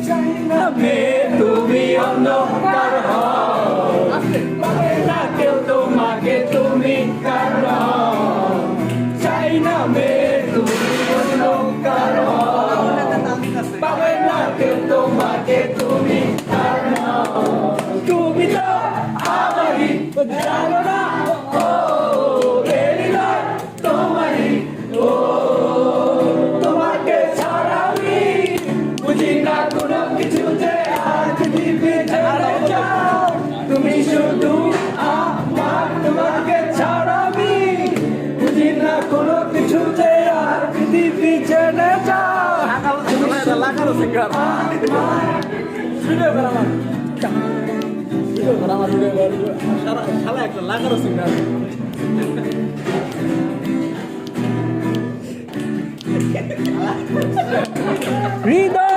চাই না মেয়ে তুমি অন্য কারো পাবে না কেউ তোমাকে তুমি কারো চাই না মেয়ে তুমি অন্য কারো পাবে না কেউ তোমাকে তুমি কারো তুমি তো আমারই জানো না ও এই নয় তোমারই ও তোমাকে ছাড়া আমি বুঝি না কোনো কিছু যে আজ দিবে যাও তুমি শুধু আমার তোমাকে ছাড়া আমি বুঝি না কোনো কিছু যে আর পৃথিবী জেনে যাও লাগানো সিঙ্গার ভিডিও করা আমার ভিডিও করা আমার ভিডিও করা সারা শালা একটা লাগানো সিঙ্গার হৃদয়